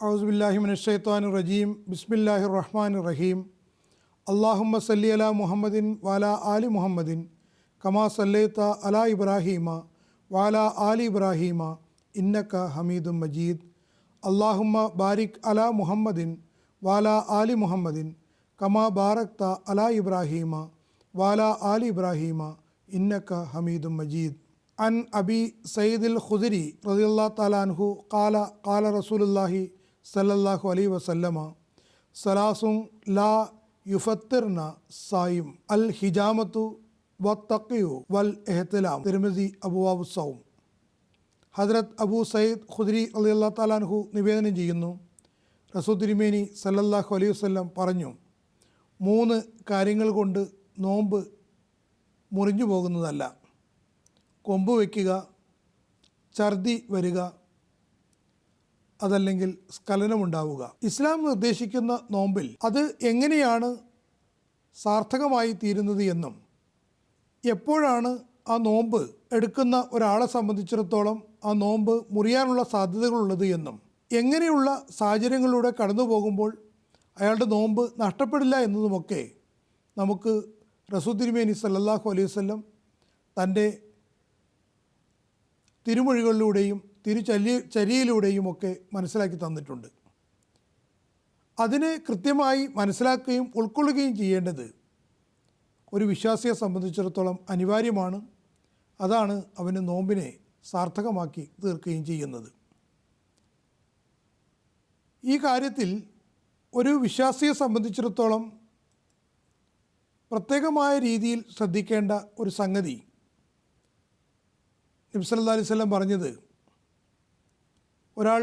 ഔസുബില്ലാഹി മിനശ്ശൈത്വാനിർ റജീം ബിസ്മില്ലാഹിർ റഹ്മാനിർ റഹീം അല്ലാഹുമ്മ സല്ലി അലാ മുഹമ്മദിൻ വഅലാ ആലി മുഹമ്മദിൻ കമാ സല്ലൈത അലാ ഇബ്രാഹീമ വഅലാ ആലി ഇബ്രാഹീമ ഇന്നക ഹമീദും മജീദ് അല്ലാഹുമ്മ ബാരിക് അലാ മുഹമ്മദിൻ വഅലാ ആലി മുഹമ്മദിൻ കമാ ബാറക്ത അലാ ഇബ്രാഹീമ വഅലാ ആലി ഇബ്രാഹീമ ഇന്നക ഹമീദും മജീദ് അൻ അബി സയ്യിദിൽ ഖുദരി റളിയല്ലാഹു തആല അൻഹു ഖാല റസൂലുള്ളാഹി സല്ലല്ലാഹു അലൈഹി വസല്ലമ സലാസുൻ ലാ യുഫത്തിർന സായിം അൽ ഹിജാമത്തു വത്തഖിയു വൽ ഇഹ്തിലാം തിർമിസി അബ്വാബു സൗം. ഹദ്രത്ത് അബൂ സയ്യിദ് ഖുദരി റളിയല്ലാഹു തആല അൻഹു നിവേദനം ചെയ്യുന്നു, റസൂൽ തിരുമേനി സല്ലല്ലാഹു അലൈഹി വസല്ലം പറഞ്ഞു, 3 കാര്യങ്ങൾ കൊണ്ട് നോമ്പ് മുറിഞ്ഞു പോകുന്നതല്ല: കൊമ്പ് വയ്ക്കുക, ഛർദി വരിക, അതല്ലെങ്കിൽ സ്ഖലനമുണ്ടാവുക. ഇസ്ലാം നിർദ്ദേശിക്കുന്ന നോമ്പിൽ അത് എങ്ങനെയാണ് സാർത്ഥകമായി തീരുന്നത് എന്നും എപ്പോഴാണ് ആ നോമ്പ് എടുക്കുന്ന ഒരാളെ സംബന്ധിച്ചിടത്തോളം ആ നോമ്പ് മുറിയാനുള്ള സാധ്യതകളുള്ളത് എന്നും എങ്ങനെയുള്ള സാഹചര്യങ്ങളിലൂടെ കടന്നു പോകുമ്പോൾ അയാളുടെ നോമ്പ് നഷ്ടപ്പെടില്ല എന്നതുമൊക്കെ നമുക്ക് റസൂൽ തിരുമേനി സല്ലല്ലാഹു അലൈഹി വസല്ലം തൻ്റെ തിരുമൊഴികളിലൂടെയും ചര്യയിലൂടെയും ഒക്കെ മനസ്സിലാക്കി തന്നിട്ടുണ്ട്. അതിനെ കൃത്യമായി മനസ്സിലാക്കുകയും ഉൾക്കൊള്ളുകയും ചെയ്യേണ്ടത് ഒരു വിശ്വാസിയെ സംബന്ധിച്ചിടത്തോളം അനിവാര്യമാണ്. അതാണ് അവന് നോമ്പിനെ സാർത്ഥകമാക്കി തീർക്കുകയും ചെയ്യുന്നത്. ഈ കാര്യത്തിൽ ഒരു വിശ്വാസിയെ സംബന്ധിച്ചിടത്തോളം പ്രത്യേകമായ രീതിയിൽ ശ്രദ്ധിക്കേണ്ട ഒരു സംഗതി നബി സല്ലല്ലാഹു അലൈഹി വസല്ലം പറഞ്ഞത്, ഒരാൾ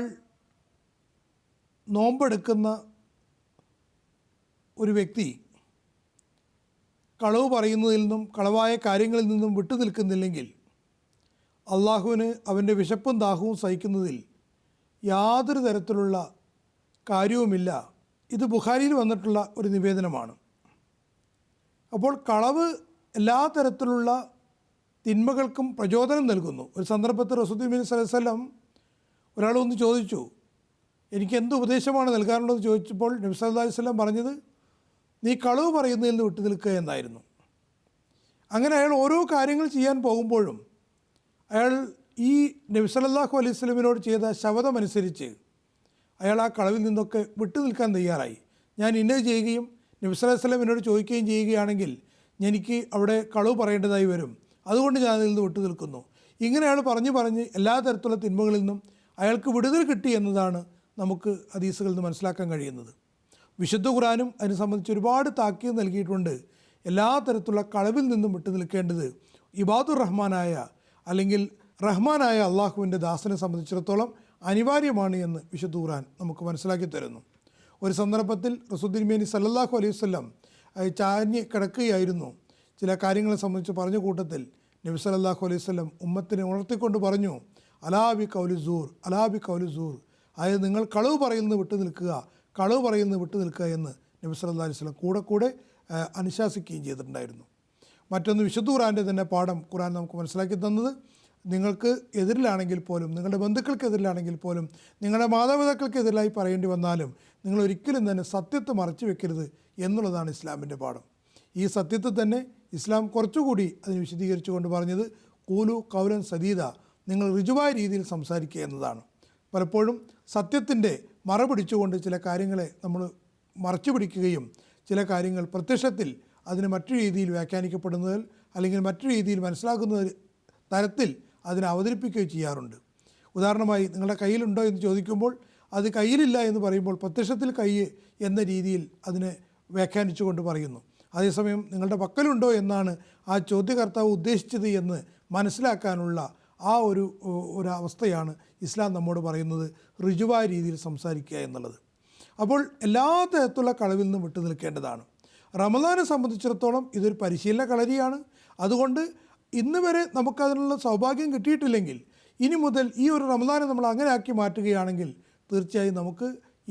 നോമ്പെടുക്കുന്ന ഒരു വ്യക്തി കളവ് പറയുന്നതിൽ നിന്നും കളവായ കാര്യങ്ങളിൽ നിന്നും വിട്ടു നിൽക്കുന്നില്ലെങ്കിൽ അള്ളാഹുവിന് അവൻ്റെ വിശപ്പും ദാഹവും സഹിക്കുന്നതിൽ യാതൊരു തരത്തിലുള്ള കാര്യവുമില്ല. ഇത് ബുഖാരിയിൽ വന്നിട്ടുള്ള ഒരു നിവേദനമാണ്. അപ്പോൾ കളവ് എല്ലാ തരത്തിലുള്ള തിന്മകൾക്കും പ്രചോദനം നൽകുന്നു. ഒരു സന്ദർഭത്തിൽ റസൂൽ തിരുമേനി സ്വല്ലല്ലാഹു അലൈഹി വസല്ലം ഒരാളൊന്ന് ചോദിച്ചു, എനിക്ക് എന്ത് ഉപദേശമാണ് നൽകാറുള്ളതെന്ന് ചോദിച്ചപ്പോൾ നബി സല്ലല്ലാഹു അലൈഹി വസല്ലം പറഞ്ഞത്, നീ കളവ് പറയുന്നതിൽ നിന്ന് വിട്ടു നിൽക്കുക എന്നായിരുന്നു. അങ്ങനെ അയാൾ ഓരോ കാര്യങ്ങൾ ചെയ്യാൻ പോകുമ്പോഴും അയാൾ ഈ നബി സല്ലല്ലാഹു അലൈഹി വസല്ലമിനോട് ചെയ്ത ശപഥമനുസരിച്ച് അയാൾ ആ കളവിൽ നിന്നൊക്കെ വിട്ടു നിൽക്കാൻ തയ്യാറായി. ഞാൻ ഇന്നത് ചെയ്യുകയും നബി സല്ലല്ലാഹു അലൈഹി വസല്ലം എന്നോട് ചോദിക്കുകയും ചെയ്യുകയാണെങ്കിൽ എനിക്ക് അവിടെ കളവ് പറയേണ്ടതായി വരും, അതുകൊണ്ട് ഞാൻ അതിൽ നിന്ന് വിട്ടു നിൽക്കുന്നു. ഇങ്ങനെ അയാൾ പറഞ്ഞ് എല്ലാ തരത്തിലുള്ള തിന്മകളിൽ നിന്നും അയാൾക്ക് വിടുതൽ കിട്ടി എന്നതാണ് നമുക്ക് ഹദീസുകളിൽ നിന്ന് മനസ്സിലാക്കാൻ കഴിയുന്നത്. വിശുദ്ധ ഖുർആനും അതിനെ സംബന്ധിച്ച് ഒരുപാട് താക്കീത് നൽകിയിട്ടുണ്ട്. എല്ലാ തരത്തിലുള്ള കളവിൽ നിന്നും വിട്ടു നിൽക്കേണ്ടത് ഇബാദുർ റഹ്മാനായ അല്ലെങ്കിൽ റഹ്മാനായ അള്ളാഹുവിൻ്റെ ദാസനെ സംബന്ധിച്ചിടത്തോളം അനിവാര്യമാണ് എന്ന് വിശുദ്ധ ഖുർആൻ നമുക്ക് മനസ്സിലാക്കി തരുന്നു. ഒരു സന്ദർഭത്തിൽ റസൂൽ തിരുമേനി സല്ലല്ലാഹു അലൈഹി വസല്ലം ചാഞ്ഞ് കിടക്കുകയായിരുന്നു. ചില കാര്യങ്ങളെ സംബന്ധിച്ച് പറഞ്ഞ കൂട്ടത്തിൽ നബി സല്ലല്ലാഹു അലൈഹി വസല്ലം ഉമ്മത്തിനെ ഉണർത്തിക്കൊണ്ട് പറഞ്ഞു, അലാബി കൗലു സൂർ, അലാബി കൗലു സൂർ, അതായത് നിങ്ങൾ കളവ് പറയുന്നത് വിട്ടു നിൽക്കുക, കളവ് പറയുന്നത് വിട്ടു നിൽക്കുക എന്ന് നബി സല്ലല്ലാഹു അലൈഹി വസല്ലം കൂടെ അനുശാസിക്കുകയും ചെയ്തിട്ടുണ്ടായിരുന്നു. മറ്റൊന്ന്, വിശുദ്ധ ഖുർആൻ്റെ തന്നെ പാഠം ഖുർആൻ നമുക്ക് മനസ്സിലാക്കി തന്നത്, നിങ്ങൾക്ക് എതിരിലാണെങ്കിൽ പോലും, നിങ്ങളുടെ ബന്ധുക്കൾക്കെതിരിലാണെങ്കിൽ പോലും, നിങ്ങളുടെ മാതാപിതാക്കൾക്കെതിരായി പറയേണ്ടി വന്നാലും നിങ്ങൾ ഒരിക്കലും തന്നെ സത്യത്തെ മറച്ചു വെക്കരുത് എന്നുള്ളതാണ് ഇസ്ലാമിൻ്റെ പാഠം. ഈ സത്യത്തെ തന്നെ ഇസ്ലാം കുറച്ചുകൂടി അതിന് വിശദീകരിച്ചുകൊണ്ട് പറഞ്ഞത് ഖൂലു ഖൗലൻ സദീദ, നിങ്ങൾ ഋജുവായ രീതിയിൽ സംസാരിക്കുക എന്നതാണ്. പലപ്പോഴും സത്യത്തിൻ്റെ മറ പിടിച്ചുകൊണ്ട് ചില കാര്യങ്ങളെ നമ്മൾ മറച്ചു പിടിക്കുകയും ചില കാര്യങ്ങൾ പ്രത്യക്ഷത്തിൽ അതിന് മറ്റു രീതിയിൽ വ്യാഖ്യാനിക്കപ്പെടുന്നതിൽ അല്ലെങ്കിൽ മറ്റു രീതിയിൽ മനസ്സിലാക്കുന്ന തരത്തിൽ അതിനെ അവതരിപ്പിക്കുകയും ചെയ്യാറുണ്ട്. ഉദാഹരണമായി, നിങ്ങളുടെ കയ്യിലുണ്ടോ എന്ന് ചോദിക്കുമ്പോൾ അത് കയ്യിലില്ല എന്ന് പറയുമ്പോൾ പ്രത്യക്ഷത്തിൽ കൈ എന്ന രീതിയിൽ അതിനെ വ്യാഖ്യാനിച്ചുകൊണ്ട് പറയുന്നു. അതേസമയം നിങ്ങളുടെ പക്കലുണ്ടോ എന്നാണ് ആ ചോദ്യകർത്താവ് ഉദ്ദേശിച്ചത് എന്ന് മനസ്സിലാക്കാനുള്ള ആ ഒരു അവസ്ഥയാണ് ഇസ്ലാം നമ്മോട് പറയുന്നത്, ഋജുവായ രീതിയിൽ സംസാരിക്കുക എന്നുള്ളത്. അപ്പോൾ എല്ലാ തരത്തിലുള്ള കളവിൽ നിന്നും വിട്ടു നിൽക്കേണ്ടതാണ്. റമദാനെ സംബന്ധിച്ചിടത്തോളം ഇതൊരു പരിശീലന കളരിയാണ്. അതുകൊണ്ട് ഇന്ന് വരെ നമുക്കതിനുള്ള സൗഭാഗ്യം കിട്ടിയിട്ടില്ലെങ്കിൽ ഇനി മുതൽ ഈ ഒരു റമദാനെ നമ്മൾ അങ്ങനെ ആക്കി മാറ്റുകയാണെങ്കിൽ തീർച്ചയായും നമുക്ക്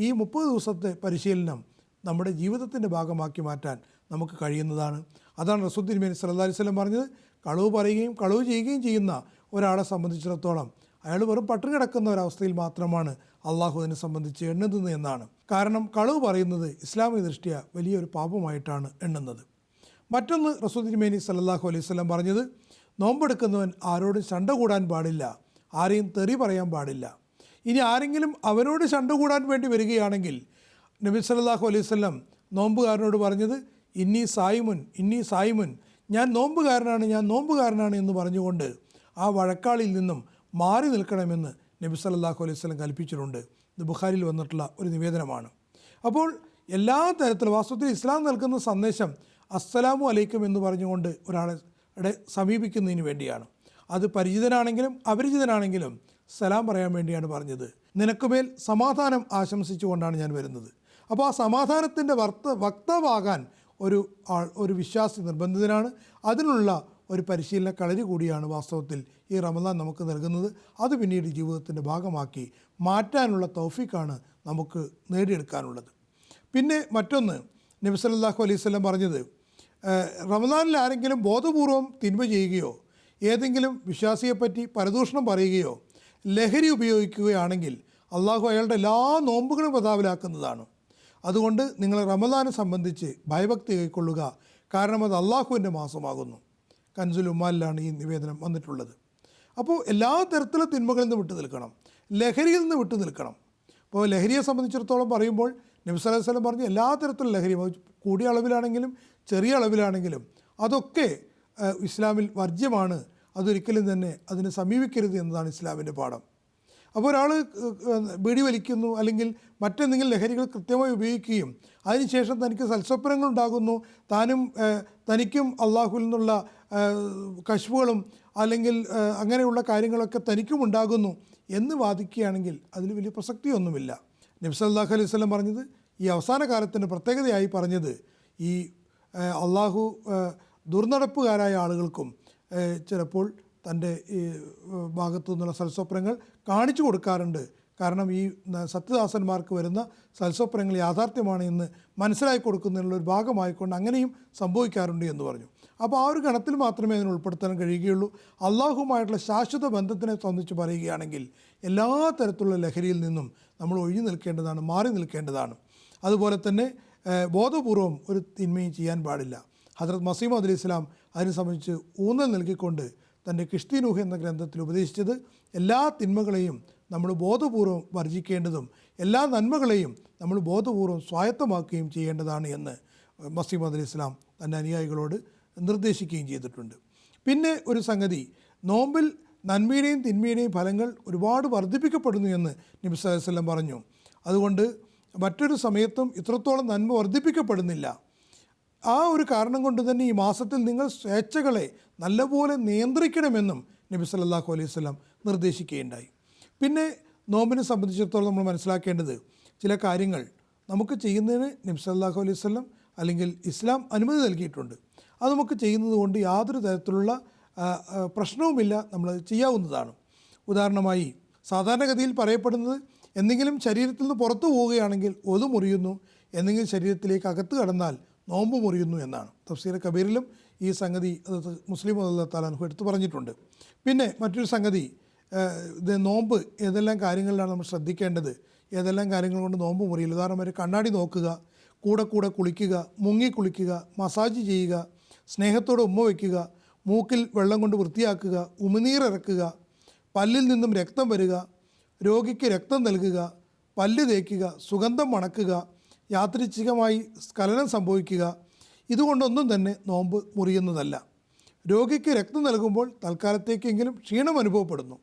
ഈ 30 ദിവസത്തെ പരിശീലനം നമ്മുടെ ജീവിതത്തിൻ്റെ ഭാഗമാക്കി മാറ്റാൻ നമുക്ക് കഴിയുന്നതാണ്. അതാണ് റസൂൽ തിരുമേനി സല്ലല്ലാഹു അലൈഹി വസല്ലം പറഞ്ഞത്, കളവ് പറയുകയും കളവ് ചെയ്യുകയും ചെയ്യുന്ന ഒരാളെ സംബന്ധിച്ചിടത്തോളം അയാൾ വെറും പട്ടിണി കിടക്കുന്ന ഒരവസ്ഥയിൽ മാത്രമാണ് അള്ളാഹു അതിനെ സംബന്ധിച്ച് എണ്ണുന്നത് എന്നാണ്. കാരണം കളവ് പറയുന്നത് ഇസ്ലാമിക ദൃഷ്ട്യ വലിയൊരു പാപമായിട്ടാണ് എണ്ണുന്നത്. മറ്റൊന്ന് റസൂൽ തിരുമേനി സല്ലല്ലാഹു അലൈഹി വസല്ലം പറഞ്ഞത്, നോമ്പെടുക്കുന്നവൻ ആരോടും ശണ്ട കൂടാൻ പാടില്ല, ആരെയും തെറി പറയാൻ പാടില്ല. ഇനി ആരെങ്കിലും അവനോട് ശണ്ട കൂടാൻ വേണ്ടി വരികയാണെങ്കിൽ നബി സല്ലല്ലാഹു അലൈഹി വസല്ലം നോമ്പുകാരനോട് പറഞ്ഞത് ഇന്നി സായിമുൻ, ഞാൻ നോമ്പുകാരനാണ് എന്ന് പറഞ്ഞുകൊണ്ട് ആ വഴക്കാളിൽ നിന്നും മാറി നിൽക്കണമെന്ന് നബി സല്ലല്ലാഹു അലൈഹി വസല്ലം കൽപ്പിച്ചിട്ടുണ്ട്. ഇത് ബുഖാരിയിൽ വന്നിട്ടുള്ള ഒരു നിവേദനമാണ്. അപ്പോൾ എല്ലാ തരത്തിലും വാസ്തവത്തിൽ ഇസ്ലാം നൽകുന്ന സന്ദേശം അസ്സലാമു അലൈക്കും എന്ന് പറഞ്ഞുകൊണ്ട് ഒരാളെ സമീപിക്കുന്നതിന് വേണ്ടിയാണ്. അത് പരിചിതനാണെങ്കിലും അപരിചിതനാണെങ്കിലും സലാം പറയാൻ വേണ്ടിയാണ് പറഞ്ഞത്. നിനക്കുമേൽ സമാധാനം ആശംസിച്ചുകൊണ്ടാണ് ഞാൻ വരുന്നത്. അപ്പോൾ ആ സമാധാനത്തിൻ്റെ വക്താവാകാൻ ഒരു വിശ്വാസി നിർബന്ധിതനാണ്. അതിനുള്ള ഒരു പരിശീലന കളരി കൂടിയാണ് വാസ്തവത്തിൽ ഈ റമദാൻ നമുക്ക് നൽകുന്നത്. അത് പിന്നീട് ജീവിതത്തിൻ്റെ ഭാഗമാക്കി മാറ്റാനുള്ള തൗഫീഖാണ് നമുക്ക് നേടിയെടുക്കാനുള്ളത്. പിന്നെ മറ്റൊന്ന് നബി സല്ലല്ലാഹു അലൈഹി വസല്ലം പറഞ്ഞത്, റമദാനിൽ ആരെങ്കിലും ബോധപൂർവം തിന്മ ചെയ്യുകയോ ഏതെങ്കിലും വിശ്വാസിയെപ്പറ്റി പരദൂഷണം പറയുകയോ ലഹരി ഉപയോഗിക്കുകയാണെങ്കിൽ അള്ളാഹു അയാളുടെ എല്ലാ നോമ്പുകളും ബദാവിലാക്കുന്നതാണ്. അതുകൊണ്ട് നിങ്ങൾ റമദാനെ സംബന്ധിച്ച് ഭയഭക്തി കൈക്കൊള്ളുക, കാരണം അത് അള്ളാഹുവിൻ്റെ മാസമാകുന്നു. കൻസുൽ ഉമ്മാലിലാണ് ഈ നിവേദനം വന്നിട്ടുള്ളത്. അപ്പോൾ എല്ലാ തരത്തിലുള്ള തിന്മകളിൽ നിന്ന് വിട്ടു നിൽക്കണം, ലഹരിയിൽ നിന്ന് വിട്ടു നിൽക്കണം. അപ്പോൾ ലഹരിയെ സംബന്ധിച്ചിടത്തോളം പറയുമ്പോൾ നബി സല്ലല്ലാഹു അലൈഹി വസല്ലം പറഞ്ഞു എല്ലാ തരത്തിലുള്ള ലഹരി, കൂടിയ അളവിലാണെങ്കിലും ചെറിയ അളവിലാണെങ്കിലും അതൊക്കെ ഇസ്ലാമിൽ വർജ്യമാണ്. അതൊരിക്കലും തന്നെ അതിനെ സമീപിക്കരുത് എന്നതാണ് ഇസ്ലാമിൻ്റെ പാഠം. അപ്പോൾ ഒരാൾ ബീഡി വലിക്കുന്നു അല്ലെങ്കിൽ മറ്റെന്തെങ്കിലും ലഹരികൾ കൃത്യമായി ഉപയോഗിക്കുകയും അതിനുശേഷം തനിക്ക് സൽസ്വപ്നങ്ങൾ ഉണ്ടാകുന്നു, തനിക്കും അള്ളാഹുവിൽ നിന്നുള്ള കശ്ഫുകളും അല്ലെങ്കിൽ അങ്ങനെയുള്ള കാര്യങ്ങളൊക്കെ തനിക്കും ഉണ്ടാകുന്നു എന്ന് വാദിക്കുകയാണെങ്കിൽ അതിൽ വലിയ പ്രസക്തിയൊന്നുമില്ല. നബി സല്ലല്ലാഹു അലൈഹി വസല്ലം പറഞ്ഞത്, ഈ അവസാന കാലത്തിൻ്റെ പ്രത്യേകതയായി പറഞ്ഞത്, ഈ അള്ളാഹു ദുർനടപ്പുകാരായ ആളുകൾക്കും ചിലപ്പോൾ തൻ്റെ ഈ ഭാഗത്തു നിന്നുള്ള സൽസ്വപ്നങ്ങൾ കാണിച്ചു കൊടുക്കാറുണ്ട്. കാരണം ഈ സത്യദാസന്മാർക്ക് വരുന്ന സൽസ്വപ്നങ്ങൾ യാഥാർത്ഥ്യമാണ് എന്ന് മനസ്സിലാക്കി കൊടുക്കുന്നതിനുള്ള ഒരു ഭാഗമായിക്കൊണ്ട് അങ്ങനെയും സംഭവിക്കാറുണ്ട് എന്ന് പറഞ്ഞു. അപ്പോൾ ആ ഒരു ഗണത്തിൽ മാത്രമേ അതിനെ ഉൾപ്പെടുത്താൻ കഴിയുകയുള്ളൂ. അള്ളാഹുമായിട്ടുള്ള ശാശ്വത ബന്ധത്തിനെ സംബന്ധിച്ച് പറയുകയാണെങ്കിൽ എല്ലാ തരത്തിലുള്ള ലഹരിയിൽ നിന്നും നമ്മൾ ഒഴിഞ്ഞു നിൽക്കേണ്ടതാണ്, മാറി നിൽക്കേണ്ടതാണ്. അതുപോലെ തന്നെ ബോധപൂർവം ഒരു തിന്മയും ചെയ്യാൻ പാടില്ല. ഹദ്റത്ത് മസീഹ് മൗഊദ് അലൈഹി ഇസ്ലാം അതിനെ സംബന്ധിച്ച് ഊന്നൽ നൽകിക്കൊണ്ട് തൻ്റെ കിഷ്തി നൂഹ് എന്ന ഗ്രന്ഥത്തിൽ ഉപദേശിച്ചത് എല്ലാ തിന്മകളെയും നമ്മൾ ബോധപൂർവം വർജിക്കേണ്ടതും എല്ലാ നന്മകളെയും നമ്മൾ ബോധപൂർവം സ്വായത്തമാക്കുകയും ചെയ്യേണ്ടതാണ് എന്ന് മസീഹ് മൗഊദ് അലൈഹി ഇസ്ലാം തൻ്റെ അനുയായികളോട് നിർദ്ദേശിക്കുകയും ചെയ്തിട്ടുണ്ട്. പിന്നെ ഒരു സംഗതി, നോമ്പിൽ നന്മയുടെയും തിന്മയുടെയും ഫലങ്ങൾ ഒരുപാട് വർദ്ധിപ്പിക്കപ്പെടുന്നു എന്ന് നബി സല്ലല്ലാഹു അലൈഹി വസല്ലം പറഞ്ഞു. അതുകൊണ്ട് മറ്റൊരു സമയത്തും ഇത്രത്തോളം നന്മ വർദ്ധിപ്പിക്കപ്പെടുന്നില്ല. ആ ഒരു കാരണം കൊണ്ട് തന്നെ ഈ മാസത്തിൽ നിങ്ങൾ സ്വേച്ഛകളെ നല്ലപോലെ നിയന്ത്രിക്കണമെന്നും നബി സല്ലല്ലാഹു അലൈഹി വസല്ലം നിർദ്ദേശിക്കുകയുണ്ടായി. പിന്നെ നോമ്പിനെ സംബന്ധിച്ചിടത്തോളം നമ്മൾ മനസ്സിലാക്കേണ്ടത്, ചില കാര്യങ്ങൾ നമുക്ക് ചെയ്യുന്നതിന് നബി സല്ലല്ലാഹു അലൈഹി വസല്ലം അല്ലെങ്കിൽ ഇസ്ലാം അനുമതി നൽകിയിട്ടുണ്ട്. അത് നമുക്ക് ചെയ്യുന്നത് കൊണ്ട് യാതൊരു തരത്തിലുള്ള പ്രശ്നവുമില്ല, നമ്മൾ ചെയ്യാവുന്നതാണ്. ഉദാഹരണമായി സാധാരണഗതിയിൽ പറയപ്പെടുന്നത്, എന്തെങ്കിലും ശരീരത്തിൽ നിന്ന് പുറത്തു പോവുകയാണെങ്കിൽ ഒതു മുറിയുന്നു, എന്തെങ്കിലും ശരീരത്തിലേക്ക് അകത്ത് കടന്നാൽ നോമ്പ് മുറിയുന്നു എന്നാണ്. തഫ്സീർ കബീറിലും ഈ സംഗതി മുസ്ലിം റളിയല്ലാഹു തആല അൻഹു എടുത്തു പറഞ്ഞിട്ടുണ്ട്. പിന്നെ മറ്റൊരു സംഗതി, ഇത് നോമ്പ് ഏതെല്ലാം കാര്യങ്ങളിലാണ് നമ്മൾ ശ്രദ്ധിക്കേണ്ടത്, ഏതെല്ലാം കാര്യങ്ങൾ കൊണ്ട് നോമ്പ് മുറിയില്ല. ഉദാഹരണമായി കണ്ണാടി നോക്കുക, കൂടെ കുളിക്കുക, മുങ്ങി കുളിക്കുക, മസാജ് ചെയ്യുക, സ്നേഹത്തോടെ ഉമ്മ വയ്ക്കുക, മൂക്കിൽ വെള്ളം കൊണ്ട് വൃത്തിയാക്കുക, ഉമിനീരിറക്കുക, പല്ലിൽ നിന്നും രക്തം വരിക, രോഗിക്ക് രക്തം നൽകുക, പല്ല് തേക്കുക, സുഗന്ധം മണക്കുക, യാദൃച്ഛികമായി സ്ഖലനം സംഭവിക്കുക, ഇതുകൊണ്ടൊന്നും തന്നെ നോമ്പ് മുറിയുന്നതല്ല. രോഗിക്ക് രക്തം നൽകുമ്പോൾ തൽക്കാലത്തേക്കെങ്കിലും ക്ഷീണം അനുഭവപ്പെടുന്നു.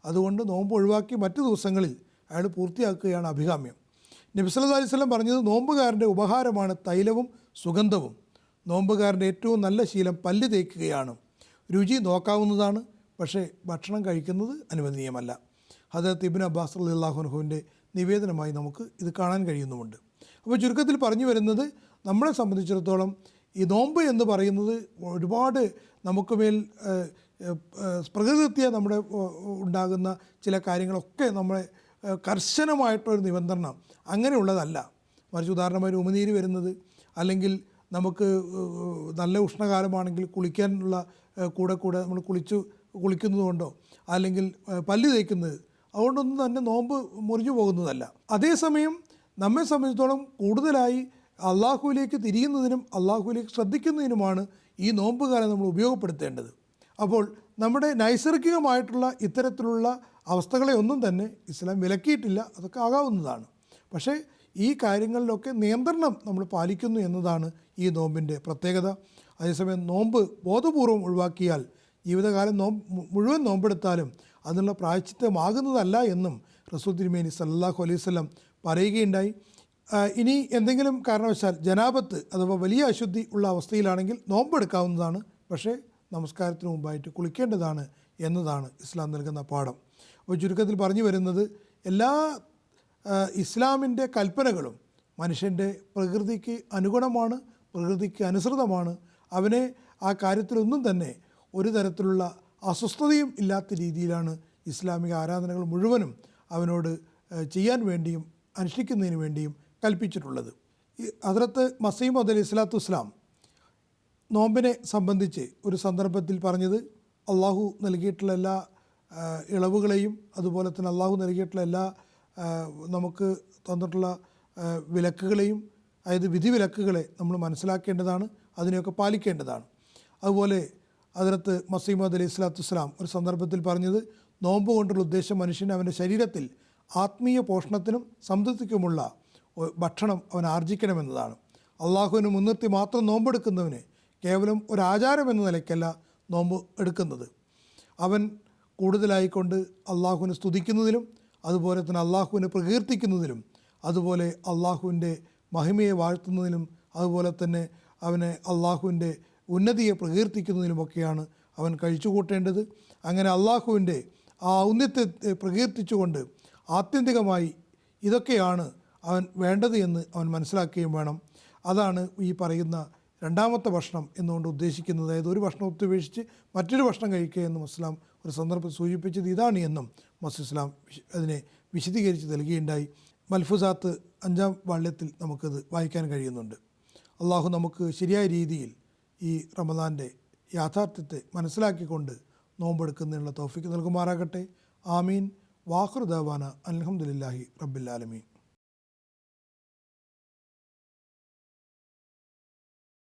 അതുകൊണ്ട് നോമ്പ് ഒഴിവാക്കി മറ്റു ദിവസങ്ങളിൽ അയാൾ പൂർത്തിയാക്കുകയാണ് അഭികാമ്യം. നബി സല്ലല്ലാഹു അലൈഹി വസല്ലം പറഞ്ഞത്, നോമ്പുകാരൻ്റെ ഉപഹാരമാണ് തൈലവും സുഗന്ധവും. നോമ്പുകാരൻ്റെ ഏറ്റവും നല്ല ശീലം പല്ല് തേക്കുകയാണ്. രുചി നോക്കാവുന്നതാണ്, പക്ഷേ ഭക്ഷണം കഴിക്കുന്നത് അനുവദനീയമല്ല. ഹദരത്ത് ഇബ്നു അബ്ബാസ് റളിയല്ലാഹു അൻഹുവിൻ്റെ നിവേദനമായി നമുക്ക് ഇത് കാണാൻ കഴിയുന്നുമുണ്ട്. അപ്പോൾ ചുരുക്കത്തിൽ പറഞ്ഞു വരുന്നത്, നമ്മളെ സംബന്ധിച്ചിടത്തോളം ഈ നോമ്പ് എന്ന് പറയുന്നത് ഒരുപാട് നമുക്ക് മേൽ പ്രകൃതിത്യ നമ്മുടെ ഉണ്ടാകുന്ന ചില കാര്യങ്ങളൊക്കെ നമ്മളെ കർശനമായിട്ടൊരു നിബന്ധന അങ്ങനെയുള്ളതല്ല. മറിച്ച് ഉദാഹരണമായി ഉമിനീര് വരുന്നത്, അല്ലെങ്കിൽ നമുക്ക് നല്ല ഉഷ്ണകാലമാണെങ്കിൽ കുളിക്കാനുള്ള കൂടെ നമ്മൾ കുളിക്കുന്നത് കൊണ്ടോ, അല്ലെങ്കിൽ പല്ല് തേക്കുന്നത്, അതുകൊണ്ടൊന്നും തന്നെ നോമ്പ് മുറിഞ്ഞു പോകുന്നതല്ല. അതേസമയം നമ്മെ സംബന്ധിച്ചിടത്തോളം കൂടുതലായി അള്ളാഹുവിലേക്ക് തിരിയുന്നതിനും അള്ളാഹുവിലേക്ക് ശ്രദ്ധിക്കുന്നതിനുമാണ് ഈ നോമ്പ് കാലം നമ്മൾ ഉപയോഗപ്പെടുത്തേണ്ടത്. അപ്പോൾ നമ്മുടെ നൈസർഗികമായിട്ടുള്ള ഇത്തരത്തിലുള്ള അവസ്ഥകളെ ഒന്നും തന്നെ ഇസ്ലാം വിലക്കിയിട്ടില്ല, അതൊക്കെ ആകാവുന്നതാണ്. പക്ഷേ ഈ കാര്യങ്ങളിലൊക്കെ നിയന്ത്രണം നമ്മൾ പാലിക്കുന്നു എന്നതാണ് ഈ നോമ്പിൻ്റെ പ്രത്യേകത. അതേസമയം നോമ്പ് ബോധപൂർവം ഒഴിവാക്കിയാൽ ജീവിതകാലം മുഴുവൻ നോമ്പെടുത്താലും അതിനുള്ള പ്രായശ്ചിത്തമാകുന്നതല്ല എന്നും റസൂൽ തിരുമേനി സല്ലല്ലാഹു അലൈഹി വസല്ലം പറയുകയുണ്ടായി. ഇനി എന്തെങ്കിലും കാരണവശാൽ ജനാബത്ത് അഥവാ വലിയ അശുദ്ധി ഉള്ള അവസ്ഥയിലാണെങ്കിൽ നോമ്പെടുക്കാവുന്നതാണ്. പക്ഷേ നമസ്കാരത്തിന് മുമ്പായിട്ട് കുളിക്കേണ്ടതാണ് എന്നതാണ് ഇസ്ലാം നൽകുന്ന പാഠം. അപ്പോൾ ചുരുക്കത്തിൽ പറഞ്ഞു വരുന്നത്, എല്ലാ ഇസ്ലാമിൻ്റെ കൽപ്പനകളും മനുഷ്യൻ്റെ പ്രകൃതിക്ക് അനുഗുണമാണ്, പ്രകൃതിക്ക് അനുസൃതമാണ്. അവനെ ആ കാര്യത്തിലൊന്നും തന്നെ ഒരു തരത്തിലുള്ള അസ്വസ്ഥതയും ഇല്ലാത്ത രീതിയിലാണ് ഇസ്ലാമിക ആരാധനകൾ മുഴുവനും അവനോട് ചെയ്യാൻ വേണ്ടിയും അനുഷ്ഠിക്കുന്നതിന് വേണ്ടിയും കൽപ്പിച്ചിട്ടുള്ളത്. ഹദ്റത്ത് മസീഹ് മൗഊദ് അലൈഹി സ്വലാത്തു വസ്സലാം നോമ്പിനെ സംബന്ധിച്ച് ഒരു സന്ദർഭത്തിൽ പറഞ്ഞത്, അള്ളാഹു നൽകിയിട്ടുള്ള എല്ലാ ഇളവുകളെയും അതുപോലെ തന്നെ അള്ളാഹു നൽകിയിട്ടുള്ള എല്ലാ നമുക്ക് തന്നിട്ടുള്ള വിലക്കുകളെയും, അതായത് വിധിവിലക്കുകളെ നമ്മൾ മനസ്സിലാക്കേണ്ടതാണ്, അതിനെയൊക്കെ പാലിക്കേണ്ടതാണ്. അതുപോലെ ഹദ്റത്ത് മസീഹ് മൗഊദ് അലൈഹി സ്വലാത്തു വസ്സലാം ഒരു സന്ദർഭത്തിൽ പറഞ്ഞത്, നോമ്പ് കൊണ്ടുള്ള ഉദ്ദേശം മനുഷ്യന് അവൻ്റെ ശരീരത്തിൽ ആത്മീയ പോഷണത്തിനും സംതൃപ്തിക്കുമുള്ള ഭക്ഷണം അവൻ ആർജിക്കണമെന്നതാണ്. അള്ളാഹുവിനെ മുൻനിർത്തി മാത്രം നോമ്പെടുക്കുന്നവന് കേവലം ഒരാചാരം എന്ന നിലയ്ക്കല്ല നോമ്പ് എടുക്കുന്നത്. അവൻ കൂടുതലായിക്കൊണ്ട് അള്ളാഹുവിനെ സ്തുതിക്കുന്നതിലും അതുപോലെ തന്നെ അള്ളാഹുവിനെ പ്രകീർത്തിക്കുന്നതിലും അതുപോലെ അള്ളാഹുവിൻ്റെ മഹിമയെ വാഴ്ത്തുന്നതിലും അതുപോലെ തന്നെ അവനെ അള്ളാഹുവിൻ്റെ ഉന്നതിയെ പ്രകീർത്തിക്കുന്നതിലുമൊക്കെയാണ് അവൻ കഴിച്ചുകൂട്ടേണ്ടത്. അങ്ങനെ അള്ളാഹുവിൻ്റെ ആ ഔന്നത്യത്തെ പ്രകീർത്തിച്ചുകൊണ്ട് ആത്യന്തികമായി ഇതൊക്കെയാണ് അവൻ വേണ്ടത് എന്ന് അവൻ മനസ്സിലാക്കുകയും വേണം. അതാണ് ഈ പറയുന്ന രണ്ടാമത്തെ ഭക്ഷണം എന്നുകൊണ്ട് ഉദ്ദേശിക്കുന്നത്. അതായത് ഒരു ഭക്ഷണത്തെ ഉപേക്ഷിച്ച് മറ്റൊരു ഭക്ഷണം കഴിക്കുക എന്നും ഇസ്ലാം ഒരു സന്ദർഭത്തിൽ സൂചിപ്പിച്ചത് ഇതാണ് എന്നും ഇസ്ലാം അതിനെ വിശദീകരിച്ച് നൽകുകയുണ്ടായി. മൽഫുസാത്ത് 5-ാം വാള്യത്തിൽ നമുക്കത് വായിക്കാൻ കഴിയുന്നുണ്ട്. അള്ളാഹു നമുക്ക് ശരിയായ രീതിയിൽ ഈ റമദാൻ്റെ യാഥാർത്ഥ്യത്തെ മനസ്സിലാക്കിക്കൊണ്ട് നോമ്പെടുക്കുന്നതിനുള്ള തൗഫീക്ക് നൽകുമാറാകട്ടെ. ആമീൻ. വാഖിറു ദഅ്വാന അൽഹംദുലില്ലാഹി റബ്ബിൽ ആലമീൻ.